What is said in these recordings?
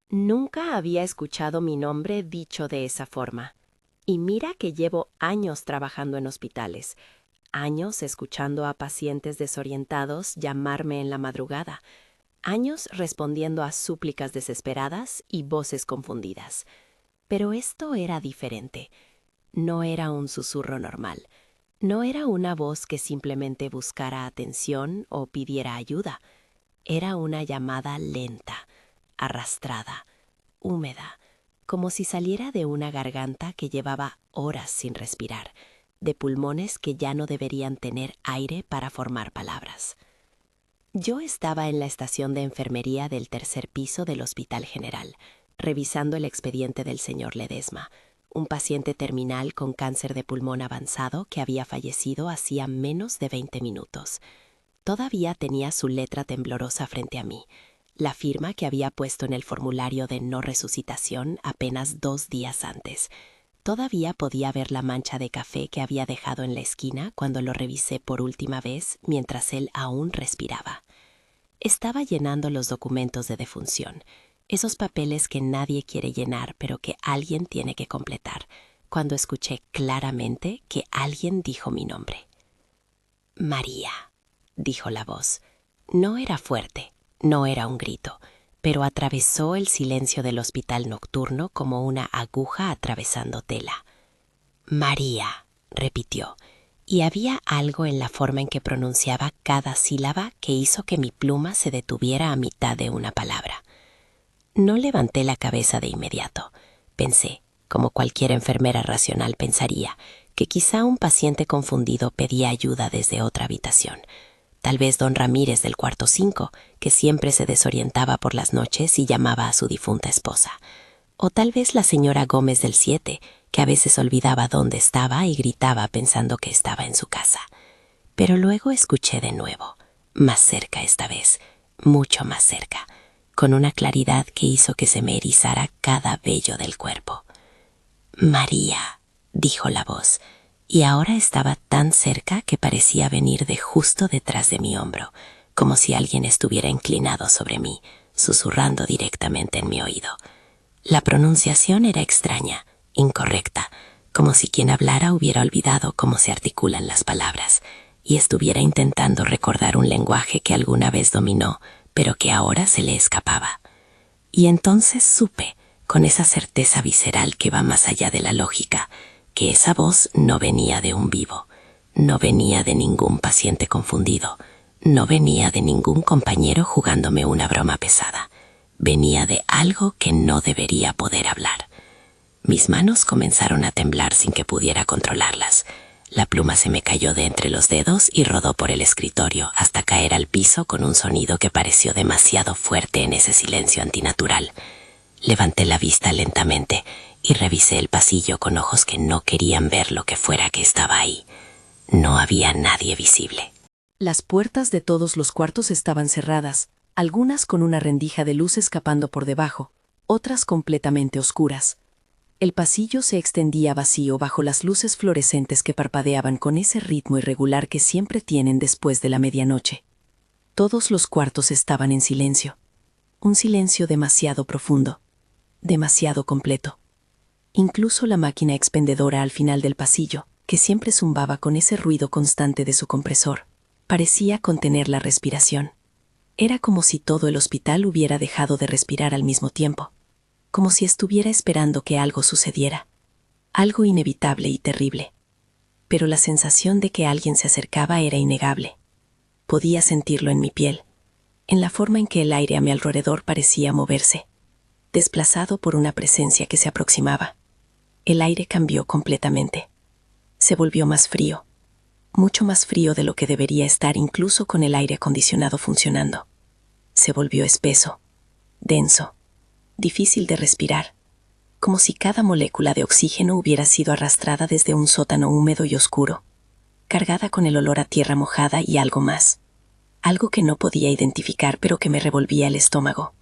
Nunca había escuchado mi nombre dicho de esa forma. Y mira que llevo años trabajando en hospitales, años escuchando a pacientes desorientados llamarme en la madrugada, años respondiendo a súplicas desesperadas y voces confundidas. Pero esto era diferente. No era un susurro normal. No era una voz que simplemente buscara atención o pidiera ayuda. Era una llamada lenta, arrastrada, húmeda, como si saliera de una garganta que llevaba horas sin respirar, de pulmones que ya no deberían tener aire para formar palabras. Yo estaba en la estación de enfermería del tercer piso del Hospital General, revisando el expediente del señor Ledesma, un paciente terminal con cáncer de pulmón avanzado que había fallecido hacía menos de 20 minutos. Todavía tenía su letra temblorosa frente a mí, la firma que había puesto en el formulario de no resucitación apenas 2 días antes. Todavía podía ver la mancha de café que había dejado en la esquina cuando lo revisé por última vez mientras él aún respiraba. Estaba llenando los documentos de defunción, esos papeles que nadie quiere llenar pero que alguien tiene que completar, cuando escuché claramente que alguien dijo mi nombre. María, dijo la voz. No era fuerte, no era un grito, pero atravesó el silencio del hospital nocturno como una aguja atravesando tela. María, repitió, y había algo en la forma en que pronunciaba cada sílaba que hizo que mi pluma se detuviera a mitad de una palabra. No levanté la cabeza de inmediato. Pensé, como cualquier enfermera racional pensaría, que quizá un paciente confundido pedía ayuda desde otra habitación. Tal vez don Ramírez del cuarto 5, que siempre se desorientaba por las noches y llamaba a su difunta esposa. O tal vez la señora Gómez del 7, que a veces olvidaba dónde estaba y gritaba pensando que estaba en su casa. Pero luego escuché de nuevo, más cerca esta vez, mucho más cerca, con una claridad que hizo que se me erizara cada vello del cuerpo. María, dijo la voz, y ahora estaba tan cerca que parecía venir de justo detrás de mi hombro, como si alguien estuviera inclinado sobre mí, susurrando directamente en mi oído. La pronunciación era extraña, incorrecta, como si quien hablara hubiera olvidado cómo se articulan las palabras y estuviera intentando recordar un lenguaje que alguna vez dominó, pero que ahora se le escapaba. Y entonces supe, con esa certeza visceral que va más allá de la lógica, que esa voz no venía de un vivo, no venía de ningún paciente confundido, no venía de ningún compañero jugándome una broma pesada. Venía de algo que no debería poder hablar. Mis manos comenzaron a temblar sin que pudiera controlarlas. La pluma se me cayó de entre los dedos y rodó por el escritorio hasta caer al piso con un sonido que pareció demasiado fuerte en ese silencio antinatural. Levanté la vista lentamente y revisé el pasillo con ojos que no querían ver lo que fuera que estaba ahí. No había nadie visible. Las puertas de todos los cuartos estaban cerradas, algunas con una rendija de luz escapando por debajo, otras completamente oscuras. El pasillo se extendía vacío bajo las luces fluorescentes que parpadeaban con ese ritmo irregular que siempre tienen después de la medianoche. Todos los cuartos estaban en silencio. Un silencio demasiado profundo, demasiado completo. Incluso la máquina expendedora al final del pasillo, que siempre zumbaba con ese ruido constante de su compresor, parecía contener la respiración. Era como si todo el hospital hubiera dejado de respirar al mismo tiempo, como si estuviera esperando que algo sucediera, algo inevitable y terrible. Pero la sensación de que alguien se acercaba era innegable. Podía sentirlo en mi piel, en la forma en que el aire a mi alrededor parecía moverse, desplazado por una presencia que se aproximaba. El aire cambió completamente. Se volvió más frío, mucho más frío de lo que debería estar incluso con el aire acondicionado funcionando. Se volvió espeso, denso, difícil de respirar, como si cada molécula de oxígeno hubiera sido arrastrada desde un sótano húmedo y oscuro, cargada con el olor a tierra mojada y algo más, algo que no podía identificar pero que me revolvía el estómago.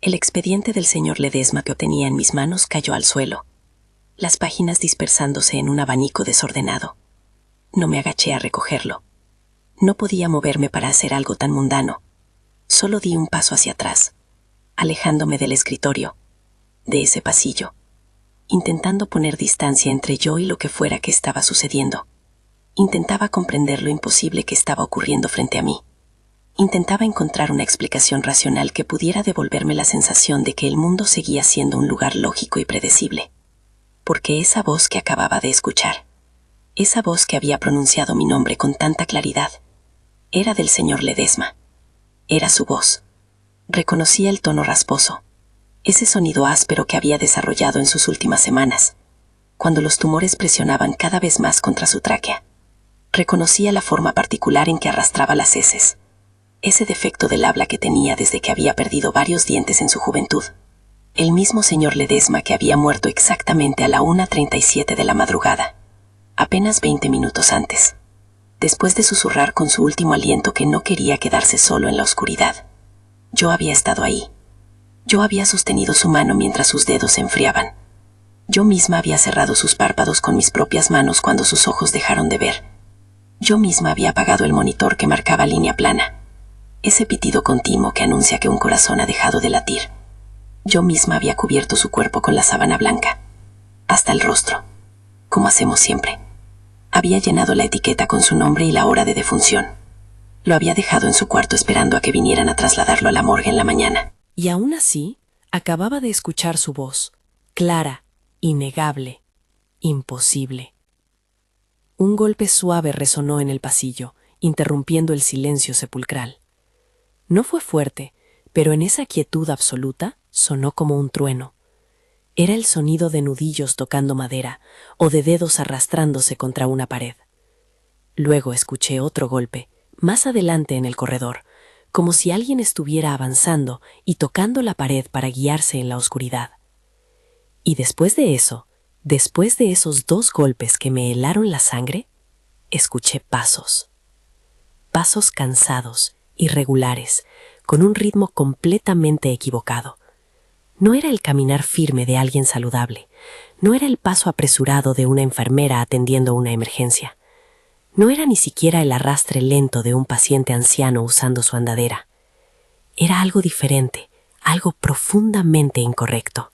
El expediente del señor Ledesma que obtenía en mis manos cayó al suelo, las páginas dispersándose en un abanico desordenado. No me agaché a recogerlo. No podía moverme para hacer algo tan mundano. Solo di un paso hacia atrás, alejándome del escritorio, de ese pasillo, intentando poner distancia entre yo y lo que fuera que estaba sucediendo. Intentaba comprender lo imposible que estaba ocurriendo frente a mí. Intentaba encontrar una explicación racional que pudiera devolverme la sensación de que el mundo seguía siendo un lugar lógico y predecible. Porque esa voz que acababa de escuchar, esa voz que había pronunciado mi nombre con tanta claridad, era del señor Ledesma. Era su voz. Reconocía el tono rasposo, ese sonido áspero que había desarrollado en sus últimas semanas, cuando los tumores presionaban cada vez más contra su tráquea. Reconocía la forma particular en que arrastraba las heces, ese defecto del habla que tenía desde que había perdido varios dientes en su juventud. El mismo señor Ledesma que había muerto exactamente a la 1:37 de la madrugada, apenas 20 minutos antes, después de susurrar con su último aliento que no quería quedarse solo en la oscuridad. Yo había estado ahí. Yo había sostenido su mano mientras sus dedos se enfriaban. Yo misma había cerrado sus párpados con mis propias manos cuando sus ojos dejaron de ver. Yo misma había apagado el monitor que marcaba línea plana, ese pitido continuo que anuncia que un corazón ha dejado de latir. Yo misma había cubierto su cuerpo con la sábana blanca, hasta el rostro, como hacemos siempre. Había llenado la etiqueta con su nombre y la hora de defunción. Lo había dejado en su cuarto esperando a que vinieran a trasladarlo a la morgue en la mañana. Y aún así, acababa de escuchar su voz, clara, innegable, imposible. Un golpe suave resonó en el pasillo, interrumpiendo el silencio sepulcral. No fue fuerte, pero en esa quietud absoluta sonó como un trueno. Era el sonido de nudillos tocando madera o de dedos arrastrándose contra una pared. Luego escuché otro golpe, más adelante en el corredor, como si alguien estuviera avanzando y tocando la pared para guiarse en la oscuridad. Y después de eso, después de esos dos golpes que me helaron la sangre, escuché pasos. Pasos cansados, irregulares, con un ritmo completamente equivocado. No era el caminar firme de alguien saludable, no era el paso apresurado de una enfermera atendiendo una emergencia. No era ni siquiera el arrastre lento de un paciente anciano usando su andadera. Era algo diferente, algo profundamente incorrecto.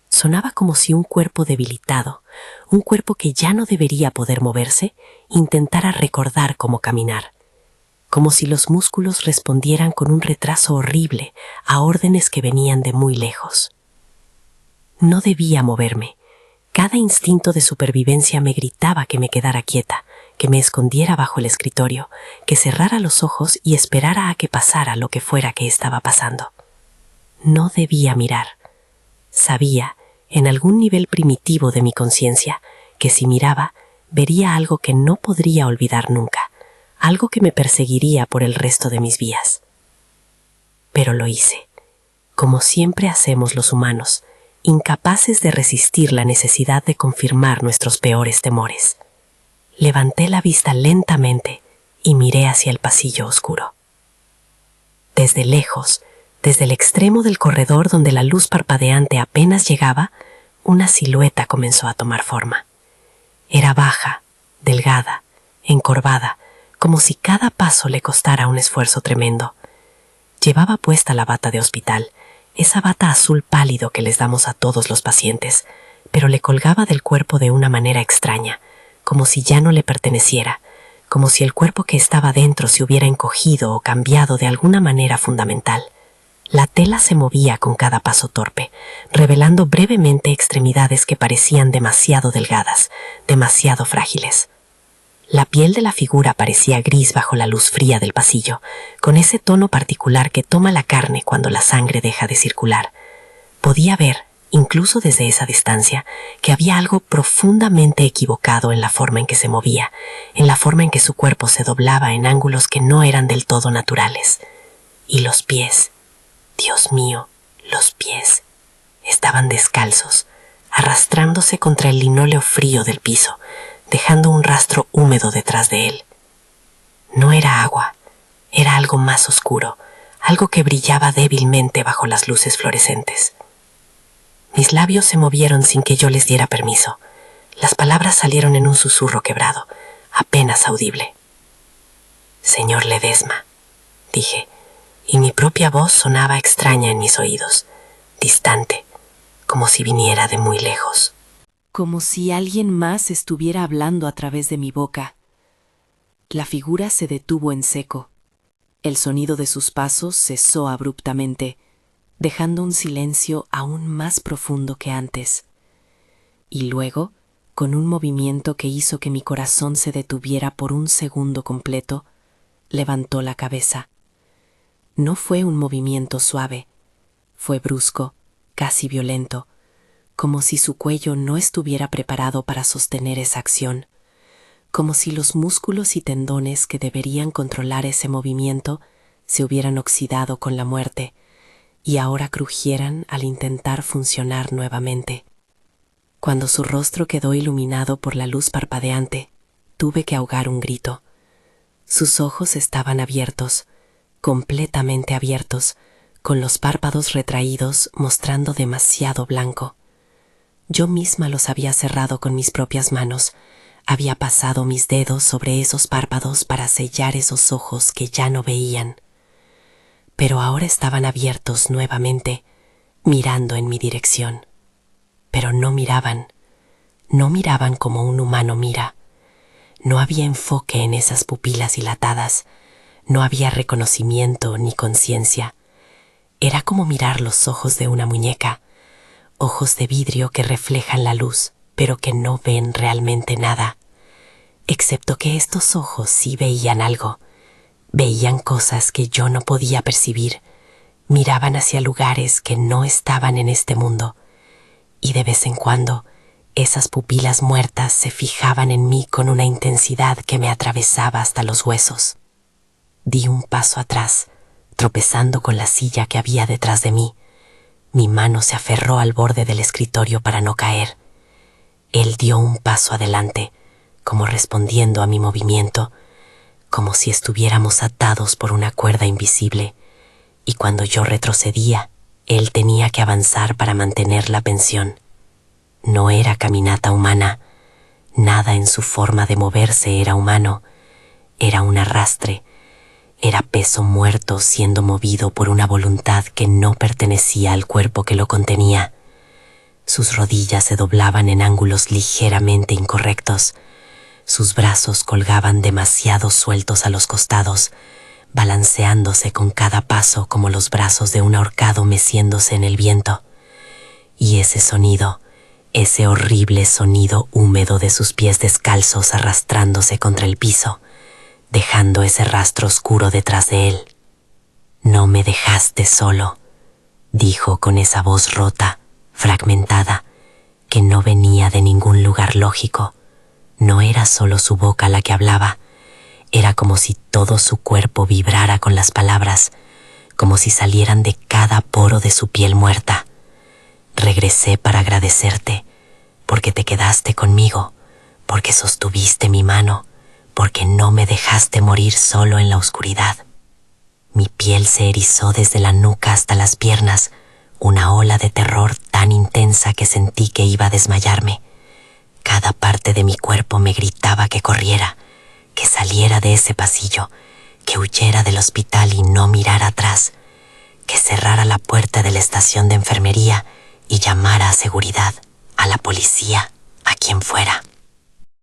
Sonaba como si un cuerpo debilitado, un cuerpo que ya no debería poder moverse, intentara recordar cómo caminar. Como si los músculos respondieran con un retraso horrible a órdenes que venían de muy lejos. No debía moverme. Cada instinto de supervivencia me gritaba que me quedara quieta, que me escondiera bajo el escritorio, que cerrara los ojos y esperara a que pasara lo que fuera que estaba pasando. No debía mirar. Sabía, en algún nivel primitivo de mi conciencia, que si miraba, vería algo que no podría olvidar nunca, algo que me perseguiría por el resto de mis días. Pero lo hice, como siempre hacemos los humanos, incapaces de resistir la necesidad de confirmar nuestros peores temores. Levanté la vista lentamente y miré hacia el pasillo oscuro. Desde lejos, desde el extremo del corredor donde la luz parpadeante apenas llegaba, una silueta comenzó a tomar forma. Era baja, delgada, encorvada, como si cada paso le costara un esfuerzo tremendo. Llevaba puesta la bata de hospital, esa bata azul pálido que les damos a todos los pacientes, pero le colgaba del cuerpo de una manera extraña, como si ya no le perteneciera, como si el cuerpo que estaba dentro se hubiera encogido o cambiado de alguna manera fundamental. La tela se movía con cada paso torpe, revelando brevemente extremidades que parecían demasiado delgadas, demasiado frágiles. La piel de la figura parecía gris bajo la luz fría del pasillo, con ese tono particular que toma la carne cuando la sangre deja de circular. Podía ver, incluso desde esa distancia, que había algo profundamente equivocado en la forma en que se movía, en la forma en que su cuerpo se doblaba en ángulos que no eran del todo naturales. Y los pies, Dios mío, los pies, estaban descalzos, arrastrándose contra el linóleo frío del piso, dejando un rastro húmedo detrás de él. No era agua, era algo más oscuro, algo que brillaba débilmente bajo las luces fluorescentes. Mis labios se movieron sin que yo les diera permiso. Las palabras salieron en un susurro quebrado, apenas audible. «Señor Ledesma», dije, y mi propia voz sonaba extraña en mis oídos, distante, como si viniera de muy lejos. Como si alguien más estuviera hablando a través de mi boca. La figura se detuvo en seco. El sonido de sus pasos cesó abruptamente, dejando un silencio aún más profundo que antes. Y luego, con un movimiento que hizo que mi corazón se detuviera por un segundo completo, levantó la cabeza. No fue un movimiento suave, fue brusco, casi violento, como si su cuello no estuviera preparado para sostener esa acción, como si los músculos y tendones que deberían controlar ese movimiento se hubieran oxidado con la muerte y ahora crujieran al intentar funcionar nuevamente. Cuando su rostro quedó iluminado por la luz parpadeante, tuve que ahogar un grito. Sus ojos estaban abiertos, completamente abiertos, con los párpados retraídos mostrando demasiado blanco. Yo misma los había cerrado con mis propias manos, había pasado mis dedos sobre esos párpados para sellar esos ojos que ya no veían. Pero ahora estaban abiertos nuevamente, mirando en mi dirección. Pero no miraban como un humano mira. No había enfoque en esas pupilas dilatadas, no había reconocimiento ni conciencia. Era como mirar los ojos de una muñeca, ojos de vidrio que reflejan la luz, pero que no ven realmente nada. Excepto que estos ojos sí veían algo, veían cosas que yo no podía percibir, miraban hacia lugares que no estaban en este mundo, y de vez en cuando esas pupilas muertas se fijaban en mí con una intensidad que me atravesaba hasta los huesos. Di un paso atrás, tropezando con la silla que había detrás de mí. Mi mano se aferró al borde del escritorio para no caer. Él dio un paso adelante, como respondiendo a mi movimiento, como si estuviéramos atados por una cuerda invisible, y cuando yo retrocedía, él tenía que avanzar para mantener la pensión. No era caminata humana, nada en su forma de moverse era humano, era un arrastre, era peso muerto siendo movido por una voluntad que no pertenecía al cuerpo que lo contenía. Sus rodillas se doblaban en ángulos ligeramente incorrectos, sus brazos colgaban demasiado sueltos a los costados, balanceándose con cada paso como los brazos de un ahorcado meciéndose en el viento. Y ese sonido, ese horrible sonido húmedo de sus pies descalzos arrastrándose contra el piso, dejando ese rastro oscuro detrás de él. «No me dejaste solo», dijo con esa voz rota, fragmentada, que no venía de ningún lugar lógico. No era solo su boca la que hablaba, era como si todo su cuerpo vibrara con las palabras, como si salieran de cada poro de su piel muerta. Regresé para agradecerte, porque te quedaste conmigo, porque sostuviste mi mano, porque no me dejaste morir solo en la oscuridad. Mi piel se erizó desde la nuca hasta las piernas, una ola de terror tan intensa que sentí que iba a desmayarme. Cada parte de mi cuerpo me gritaba que corriera, que saliera de ese pasillo, que huyera del hospital y no mirara atrás, que cerrara la puerta de la estación de enfermería y llamara a seguridad, a la policía, a quien fuera.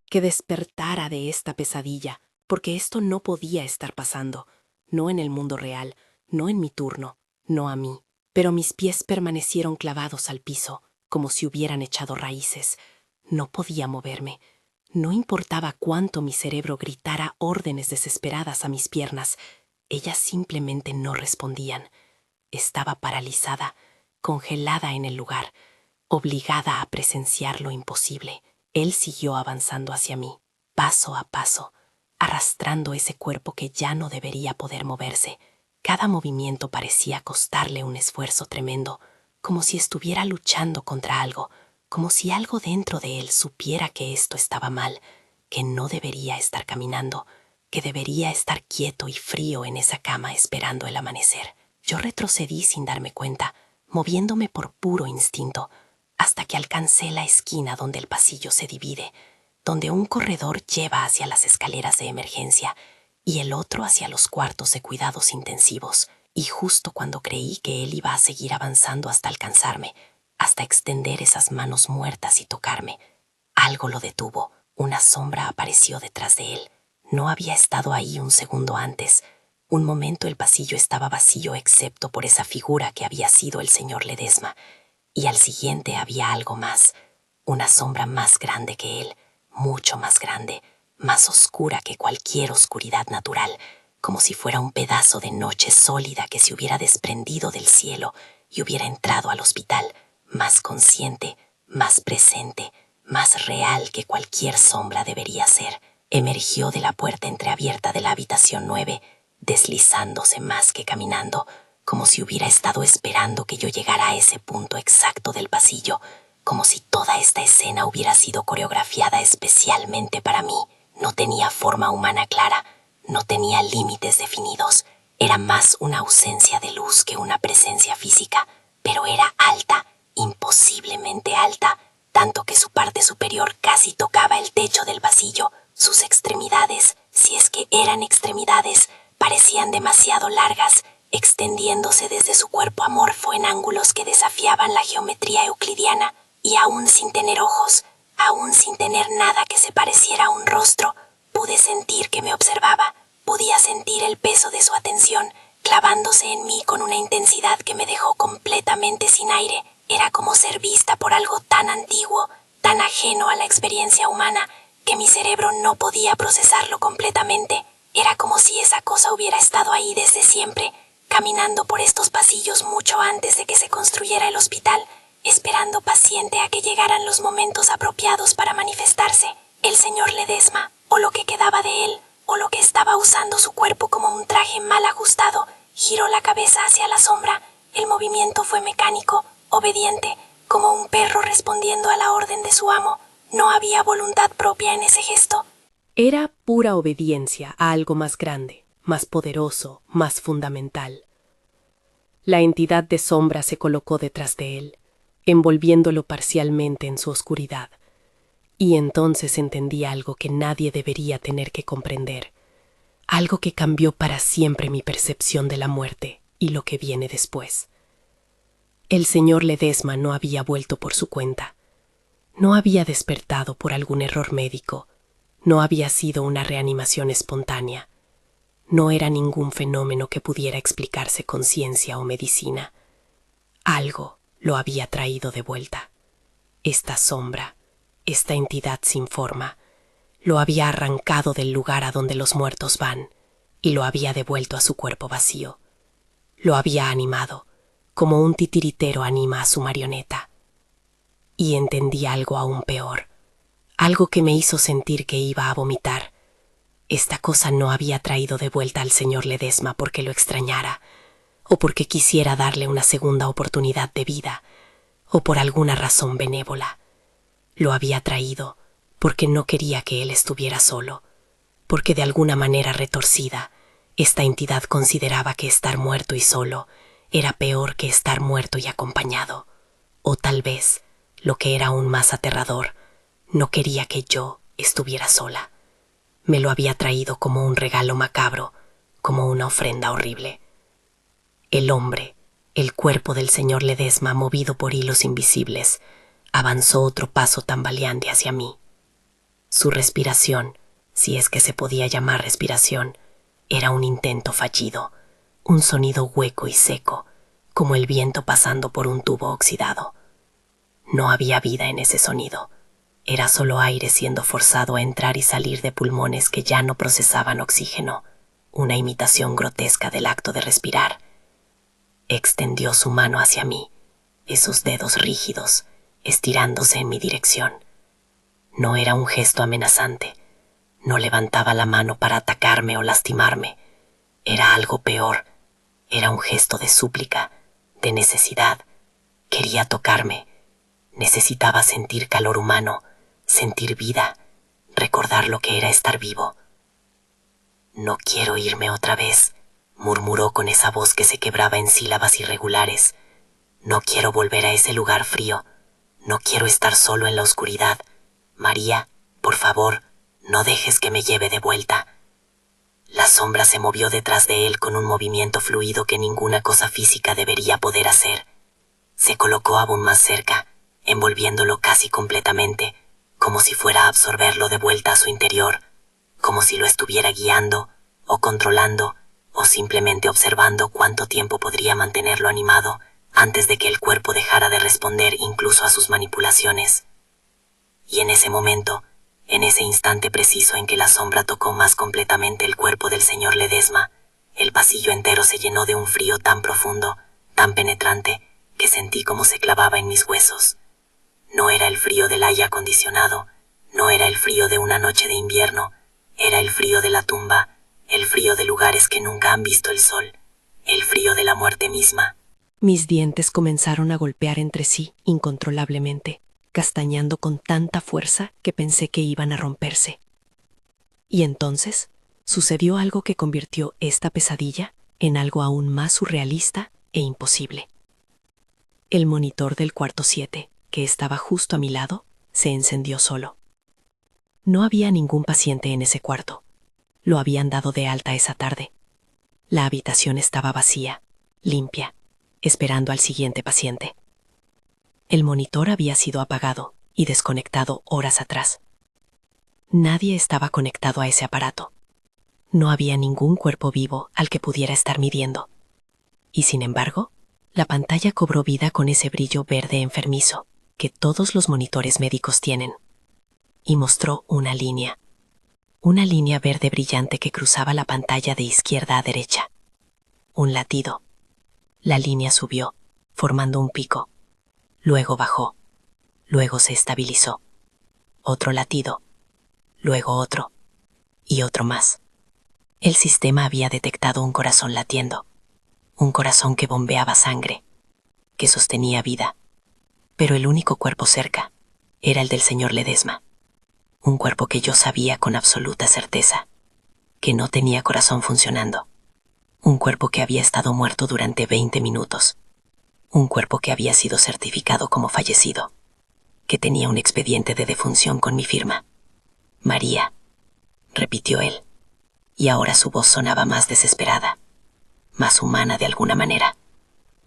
Que despertara de esta pesadilla, porque esto no podía estar pasando, no en el mundo real, no en mi turno, no a mí. Pero mis pies permanecieron clavados al piso, como si hubieran echado raíces. No podía moverme. No importaba cuánto mi cerebro gritara órdenes desesperadas a mis piernas, ellas simplemente no respondían. Estaba paralizada, congelada en el lugar, obligada a presenciar lo imposible. Él siguió avanzando hacia mí, paso a paso, arrastrando ese cuerpo que ya no debería poder moverse. Cada movimiento parecía costarle un esfuerzo tremendo, como si estuviera luchando contra algo, como si algo dentro de él supiera que esto estaba mal, que no debería estar caminando, que debería estar quieto y frío en esa cama esperando el amanecer. Yo retrocedí sin darme cuenta, moviéndome por puro instinto, hasta que alcancé la esquina donde el pasillo se divide, donde un corredor lleva hacia las escaleras de emergencia y el otro hacia los cuartos de cuidados intensivos. Y justo cuando creí que él iba a seguir avanzando hasta alcanzarme, hasta extender esas manos muertas y tocarme, algo lo detuvo. Una sombra apareció detrás de él. No había estado ahí un segundo antes. Un momento el pasillo estaba vacío excepto por esa figura que había sido el señor Ledesma. Y al siguiente había algo más. Una sombra más grande que él, mucho más grande, más oscura que cualquier oscuridad natural, como si fuera un pedazo de noche sólida que se hubiera desprendido del cielo y hubiera entrado al hospital, más consciente, más presente, más real que cualquier sombra debería ser. Emergió de la puerta entreabierta de la habitación 9, deslizándose más que caminando, como si hubiera estado esperando que yo llegara a ese punto exacto del pasillo, como si toda esta escena hubiera sido coreografiada especialmente para mí. No tenía forma humana clara, no tenía límites definidos. Era más una ausencia de luz que una presencia física, pero era alta, imposiblemente alta, tanto que su parte superior casi tocaba el techo del pasillo. Sus extremidades, si es que eran extremidades, parecían demasiado largas, extendiéndose desde su cuerpo amorfo en ángulos que desafiaban la geometría euclidiana, y aún sin tener ojos, aún sin tener nada que se pareciera a un rostro, pude sentir que me observaba. Podía sentir el peso de su atención, clavándose en mí con una intensidad que me dejó completamente sin aire. Era como ser vista por algo tan antiguo, tan ajeno a la experiencia humana, que mi cerebro no podía procesarlo completamente. Era como si esa cosa hubiera estado ahí desde siempre, caminando por estos pasillos mucho antes de que se construyera el hospital, esperando paciente a que llegaran los momentos apropiados para manifestarse. El señor Ledesma, o lo que quedaba de él, o lo que estaba usando su cuerpo como un traje mal ajustado, giró la cabeza hacia la sombra. El movimiento fue mecánico, obediente, como un perro respondiendo a la orden de su amo. No había voluntad propia en ese gesto. Era pura obediencia a algo más grande, más poderoso, más fundamental. La entidad de sombra se colocó detrás de él, envolviéndolo parcialmente en su oscuridad. Y entonces entendí algo que nadie debería tener que comprender, algo que cambió para siempre mi percepción de la muerte y lo que viene después. El señor Ledesma no había vuelto por su cuenta, no había despertado por algún error médico, no había sido una reanimación espontánea, no era ningún fenómeno que pudiera explicarse con ciencia o medicina. Algo lo había traído de vuelta. Esta sombra, esta entidad sin forma, lo había arrancado del lugar a donde los muertos van y lo había devuelto a su cuerpo vacío. Lo había animado, como un titiritero anima a su marioneta. Y entendí algo aún peor, algo que me hizo sentir que iba a vomitar. Esta cosa no había traído de vuelta al señor Ledesma porque lo extrañara, o porque quisiera darle una segunda oportunidad de vida, o por alguna razón benévola. Lo había traído porque no quería que él estuviera solo, porque de alguna manera retorcida, esta entidad consideraba que estar muerto y solo era peor que estar muerto y acompañado. O tal vez, lo que era aún más aterrador, no quería que yo estuviera sola. Me lo había traído como un regalo macabro, como una ofrenda horrible. El hombre, el cuerpo del señor Ledesma movido por hilos invisibles, avanzó otro paso tambaleante hacia mí. Su respiración, si es que se podía llamar respiración, era un intento fallido, un sonido hueco y seco, como el viento pasando por un tubo oxidado. No había vida en ese sonido. Era solo aire siendo forzado a entrar y salir de pulmones que ya no procesaban oxígeno, una imitación grotesca del acto de respirar. Extendió su mano hacia mí, esos dedos rígidos, estirándose en mi dirección. No era un gesto amenazante, no levantaba la mano para atacarme o lastimarme. Era algo peor, era un gesto de súplica, de necesidad. Quería tocarme, necesitaba sentir calor humano, sentir vida, recordar lo que era estar vivo. «No quiero irme otra vez», murmuró con esa voz que se quebraba en sílabas irregulares. «No quiero volver a ese lugar frío. No quiero estar solo en la oscuridad. María, por favor, no dejes que me lleve de vuelta». La sombra se movió detrás de él con un movimiento fluido que ninguna cosa física debería poder hacer. Se colocó aún más cerca, envolviéndolo casi completamente, como si fuera a absorberlo de vuelta a su interior, como si lo estuviera guiando, o controlando, o simplemente observando cuánto tiempo podría mantenerlo animado antes de que el cuerpo dejara de responder incluso a sus manipulaciones. Y en ese momento, en ese instante preciso en que la sombra tocó más completamente el cuerpo del señor Ledesma, el pasillo entero se llenó de un frío tan profundo, tan penetrante, que sentí como se clavaba en mis huesos. No era el frío del aire acondicionado, no era el frío de una noche de invierno, era el frío de la tumba, el frío de lugares que nunca han visto el sol, el frío de la muerte misma. Mis dientes comenzaron a golpear entre sí incontrolablemente, castañando con tanta fuerza que pensé que iban a romperse. Y entonces sucedió algo que convirtió esta pesadilla en algo aún más surrealista e imposible. El monitor del cuarto 7, que estaba justo a mi lado, se encendió solo. No había ningún paciente en ese cuarto. Lo habían dado de alta esa tarde. La habitación estaba vacía, limpia, esperando al siguiente paciente. El monitor había sido apagado y desconectado horas atrás. Nadie estaba conectado a ese aparato. No había ningún cuerpo vivo al que pudiera estar midiendo. Y sin embargo, la pantalla cobró vida con ese brillo verde enfermizo que todos los monitores médicos tienen. Y mostró una línea verde brillante que cruzaba la pantalla de izquierda a derecha. Un latido. La línea subió, formando un pico. Luego bajó. Luego se estabilizó. Otro latido. Luego otro. Y otro más. El sistema había detectado un corazón latiendo. Un corazón que bombeaba sangre, que sostenía vida. Pero el único cuerpo cerca era el del señor Ledesma. Un cuerpo que yo sabía con absoluta certeza que no tenía corazón funcionando. Un cuerpo que había estado muerto durante 20 minutos. Un cuerpo que había sido certificado como fallecido. Que tenía un expediente de defunción con mi firma. María, repitió él, y ahora su voz sonaba más desesperada, más humana de alguna manera,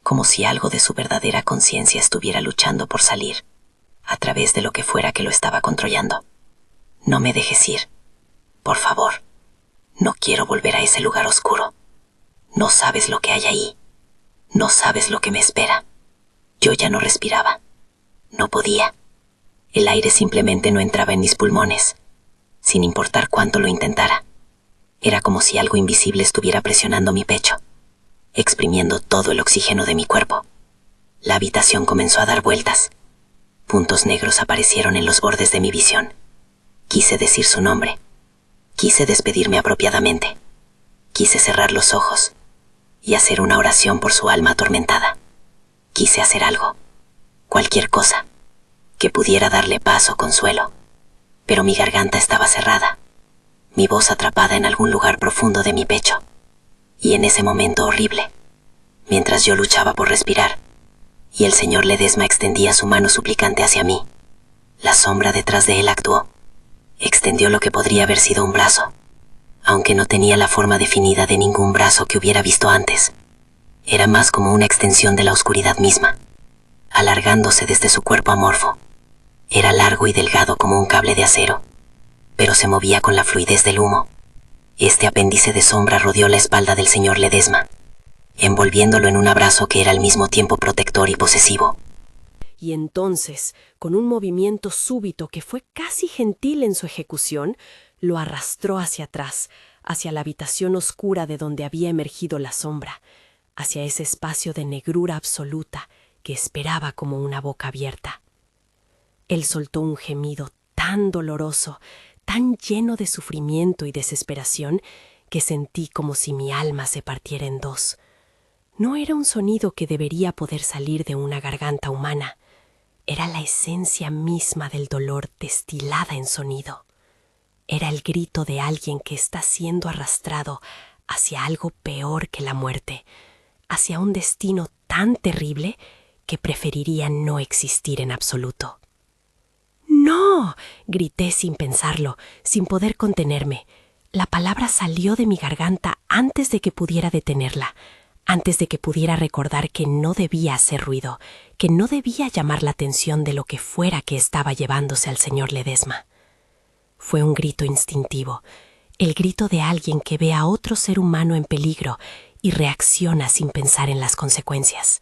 como si algo de su verdadera conciencia estuviera luchando por salir, a través de lo que fuera que lo estaba controlando. No me dejes ir. Por favor. No quiero volver a ese lugar oscuro. No sabes lo que hay ahí. No sabes lo que me espera. Yo ya no respiraba. No podía. El aire simplemente no entraba en mis pulmones, sin importar cuánto lo intentara. Era como si algo invisible estuviera presionando mi pecho, exprimiendo todo el oxígeno de mi cuerpo. La habitación comenzó a dar vueltas. Puntos negros aparecieron en los bordes de mi visión. Quise decir su nombre. Quise despedirme apropiadamente. Quise cerrar los ojos y hacer una oración por su alma atormentada. Quise hacer algo, cualquier cosa, que pudiera darle paz o consuelo. Pero mi garganta estaba cerrada, mi voz atrapada en algún lugar profundo de mi pecho. Y en ese momento horrible, mientras yo luchaba por respirar, y el señor Ledesma extendía su mano suplicante hacia mí, la sombra detrás de él actuó. Extendió lo que podría haber sido un brazo, aunque no tenía la forma definida de ningún brazo que hubiera visto antes. Era más como una extensión de la oscuridad misma, alargándose desde su cuerpo amorfo. Era largo y delgado como un cable de acero, pero se movía con la fluidez del humo. Este apéndice de sombra rodeó la espalda del señor Ledesma, envolviéndolo en un abrazo que era al mismo tiempo protector y posesivo. Y entonces, con un movimiento súbito que fue casi gentil en su ejecución, lo arrastró hacia atrás, hacia la habitación oscura de donde había emergido la sombra, hacia ese espacio de negrura absoluta que esperaba como una boca abierta. Él soltó un gemido tan doloroso, tan lleno de sufrimiento y desesperación, que sentí como si mi alma se partiera en dos. No era un sonido que debería poder salir de una garganta humana. Era la esencia misma del dolor destilada en sonido. Era el grito de alguien que está siendo arrastrado hacia algo peor que la muerte, hacia un destino tan terrible que preferiría no existir en absoluto. ¡No! Grité sin pensarlo, sin poder contenerme. La palabra salió de mi garganta antes de que pudiera detenerla, antes de que pudiera recordar que no debía hacer ruido, que no debía llamar la atención de lo que fuera que estaba llevándose al señor Ledesma. Fue un grito instintivo, el grito de alguien que ve a otro ser humano en peligro y reacciona sin pensar en las consecuencias.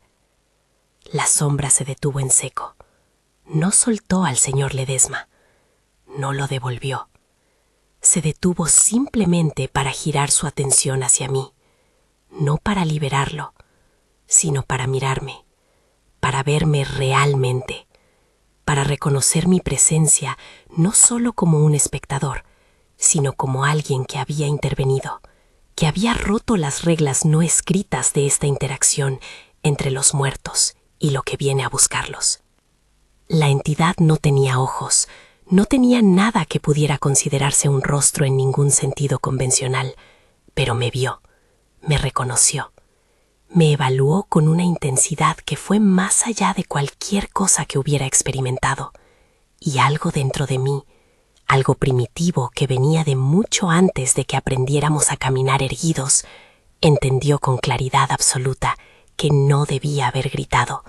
La sombra se detuvo en seco. No soltó al señor Ledesma. No lo devolvió. Se detuvo simplemente para girar su atención hacia mí, no para liberarlo, sino para mirarme, para verme realmente, para reconocer mi presencia no solo como un espectador, sino como alguien que había intervenido, que había roto las reglas no escritas de esta interacción entre los muertos y lo que viene a buscarlos. La entidad no tenía ojos, no tenía nada que pudiera considerarse un rostro en ningún sentido convencional, pero me vio, me reconoció, me evaluó con una intensidad que fue más allá de cualquier cosa que hubiera experimentado, y algo dentro de mí, algo primitivo que venía de mucho antes de que aprendiéramos a caminar erguidos, entendió con claridad absoluta que no debía haber gritado,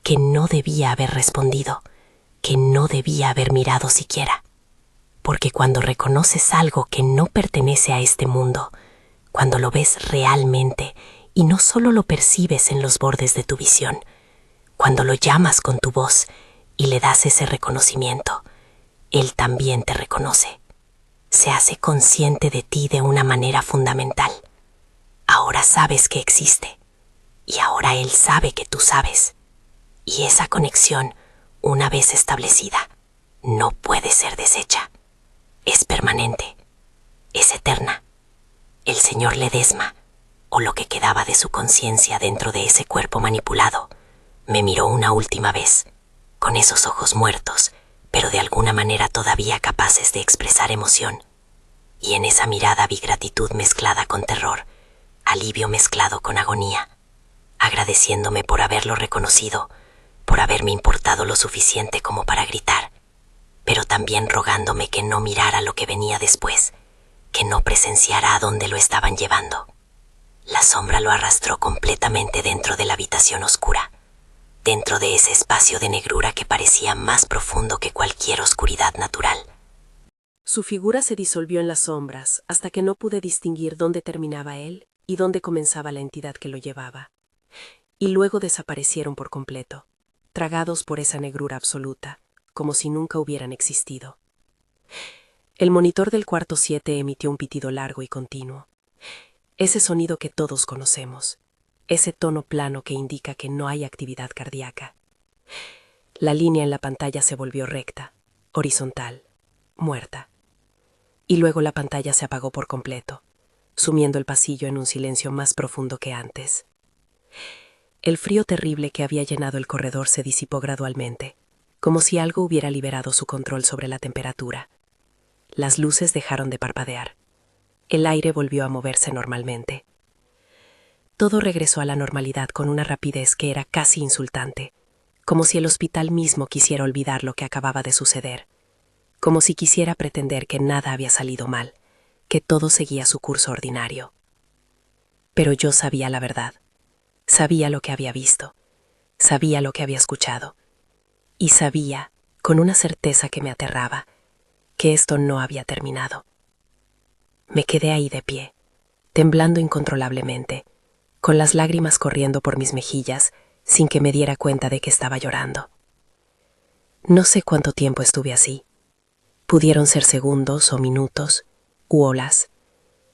que no debía haber respondido, que no debía haber mirado siquiera. Porque cuando reconoces algo que no pertenece a este mundo, cuando lo ves realmente y no solo lo percibes en los bordes de tu visión, cuando lo llamas con tu voz y le das ese reconocimiento, él también te reconoce. Se hace consciente de ti de una manera fundamental. Ahora sabes que existe, y ahora él sabe que tú sabes. Y esa conexión, una vez establecida, no puede ser deshecha. Es permanente, es eterna. El señor Ledesma, o lo que quedaba de su conciencia dentro de ese cuerpo manipulado, me miró una última vez, con esos ojos muertos, pero de alguna manera todavía capaces de expresar emoción. Y en esa mirada vi gratitud mezclada con terror, alivio mezclado con agonía, agradeciéndome por haberlo reconocido, por haberme importado lo suficiente como para gritar, pero también rogándome que no mirara lo que venía después, que no presenciara a dónde lo estaban llevando. La sombra lo arrastró completamente dentro de la habitación oscura, dentro de ese espacio de negrura que parecía más profundo que cualquier oscuridad natural. Su figura se disolvió en las sombras hasta que no pude distinguir dónde terminaba él y dónde comenzaba la entidad que lo llevaba. Y luego desaparecieron por completo, tragados por esa negrura absoluta, como si nunca hubieran existido. El monitor del cuarto 7 emitió un pitido largo y continuo. Ese sonido que todos conocemos, ese tono plano que indica que no hay actividad cardíaca. La línea en la pantalla se volvió recta, horizontal, muerta. Y luego la pantalla se apagó por completo, sumiendo el pasillo en un silencio más profundo que antes. El frío terrible que había llenado el corredor se disipó gradualmente, como si algo hubiera liberado su control sobre la temperatura. Las luces dejaron de parpadear. El aire volvió a moverse normalmente. Todo regresó a la normalidad con una rapidez que era casi insultante, como si el hospital mismo quisiera olvidar lo que acababa de suceder, como si quisiera pretender que nada había salido mal, que todo seguía su curso ordinario. Pero yo sabía la verdad. Sabía lo que había visto, sabía lo que había escuchado, y sabía, con una certeza que me aterraba, que esto no había terminado. Me quedé ahí de pie, temblando incontrolablemente, con las lágrimas corriendo por mis mejillas sin que me diera cuenta de que estaba llorando. No sé cuánto tiempo estuve así. Pudieron ser segundos o minutos, u horas.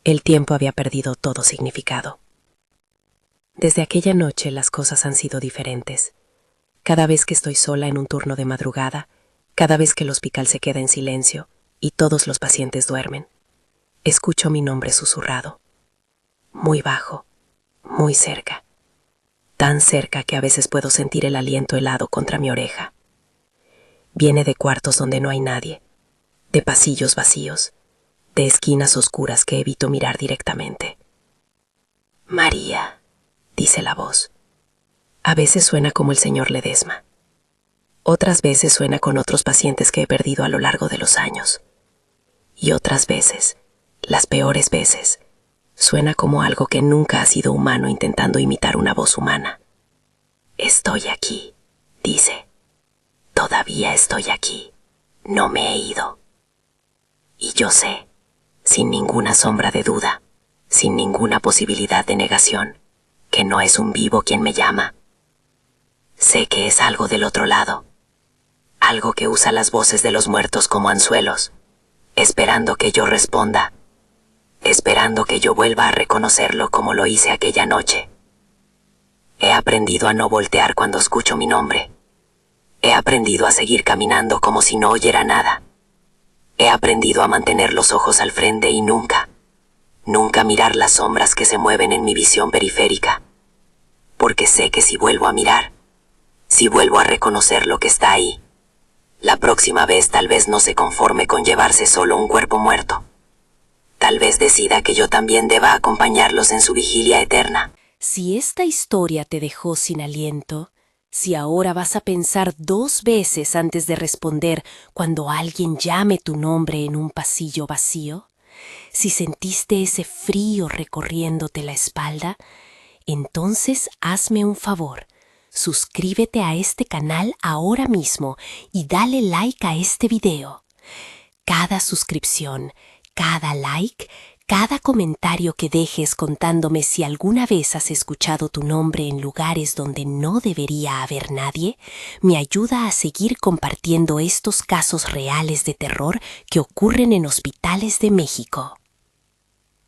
El tiempo había perdido todo significado. Desde aquella noche las cosas han sido diferentes. Cada vez que estoy sola en un turno de madrugada, cada vez que el hospital se queda en silencio y todos los pacientes duermen, escucho mi nombre susurrado, muy bajo, muy cerca, tan cerca que a veces puedo sentir el aliento helado contra mi oreja. Viene de cuartos donde no hay nadie, de pasillos vacíos, de esquinas oscuras que evito mirar directamente. María, dice la voz. A veces suena como el señor Ledesma. Otras veces suena con otros pacientes que he perdido a lo largo de los años. Y otras veces las peores veces. Suena como algo que nunca ha sido humano intentando imitar una voz humana. Estoy aquí, dice. Todavía estoy aquí. No me he ido. Y yo sé, sin ninguna sombra de duda, sin ninguna posibilidad de negación, que no es un vivo quien me llama. Sé que es algo del otro lado, algo que usa las voces de los muertos como anzuelos, esperando que yo responda, esperando que yo vuelva a reconocerlo como lo hice aquella noche. He aprendido a no voltear cuando escucho mi nombre. He aprendido a seguir caminando como si no oyera nada. He aprendido a mantener los ojos al frente y nunca mirar las sombras que se mueven en mi visión periférica. Porque sé que si vuelvo a mirar, si vuelvo a reconocer lo que está ahí, la próxima vez tal vez no se conforme con llevarse solo un cuerpo muerto. Tal vez decida que yo también deba acompañarlos en su vigilia eterna. Si esta historia te dejó sin aliento, si ahora vas a pensar 2 veces antes de responder cuando alguien llame tu nombre en un pasillo vacío, si sentiste ese frío recorriéndote la espalda, entonces hazme un favor. Suscríbete a este canal ahora mismo y dale like a este video. Cada suscripción, cada like, cada comentario que dejes contándome si alguna vez has escuchado tu nombre en lugares donde no debería haber nadie, me ayuda a seguir compartiendo estos casos reales de terror que ocurren en hospitales de México.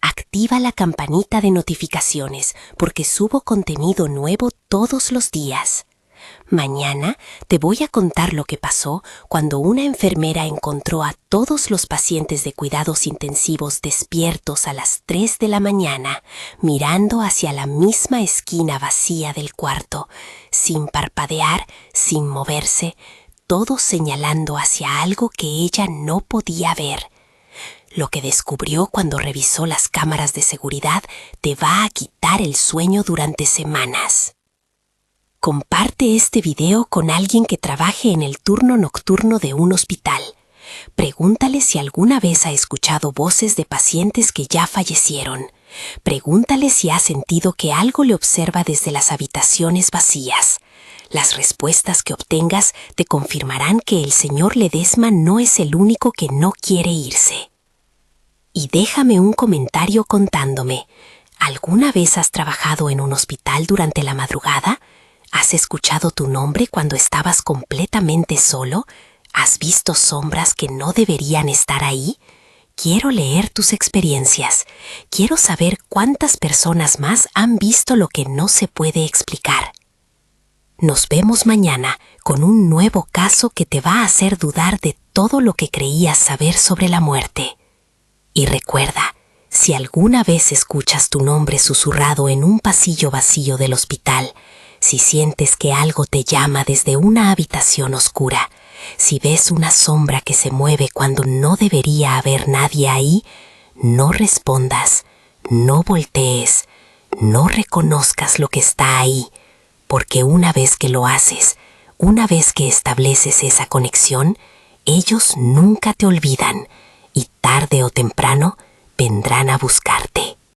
Activa la campanita de notificaciones porque subo contenido nuevo todos los días. Mañana te voy a contar lo que pasó cuando una enfermera encontró a todos los pacientes de cuidados intensivos despiertos a las 3 de la mañana, mirando hacia la misma esquina vacía del cuarto, sin parpadear, sin moverse, todos señalando hacia algo que ella no podía ver. Lo que descubrió cuando revisó las cámaras de seguridad te va a quitar el sueño durante semanas. Comparte este video con alguien que trabaje en el turno nocturno de un hospital. Pregúntale si alguna vez ha escuchado voces de pacientes que ya fallecieron. Pregúntale si ha sentido que algo le observa desde las habitaciones vacías. Las respuestas que obtengas te confirmarán que el señor Ledesma no es el único que no quiere irse. Y déjame un comentario contándome, ¿alguna vez has trabajado en un hospital durante la madrugada? ¿Has escuchado tu nombre cuando estabas completamente solo? ¿Has visto sombras que no deberían estar ahí? Quiero leer tus experiencias. Quiero saber cuántas personas más han visto lo que no se puede explicar. Nos vemos mañana con un nuevo caso que te va a hacer dudar de todo lo que creías saber sobre la muerte. Y recuerda, si alguna vez escuchas tu nombre susurrado en un pasillo vacío del hospital, si sientes que algo te llama desde una habitación oscura, si ves una sombra que se mueve cuando no debería haber nadie ahí, no respondas, no voltees, no reconozcas lo que está ahí, porque una vez que lo haces, una vez que estableces esa conexión, ellos nunca te olvidan y tarde o temprano vendrán a buscarte.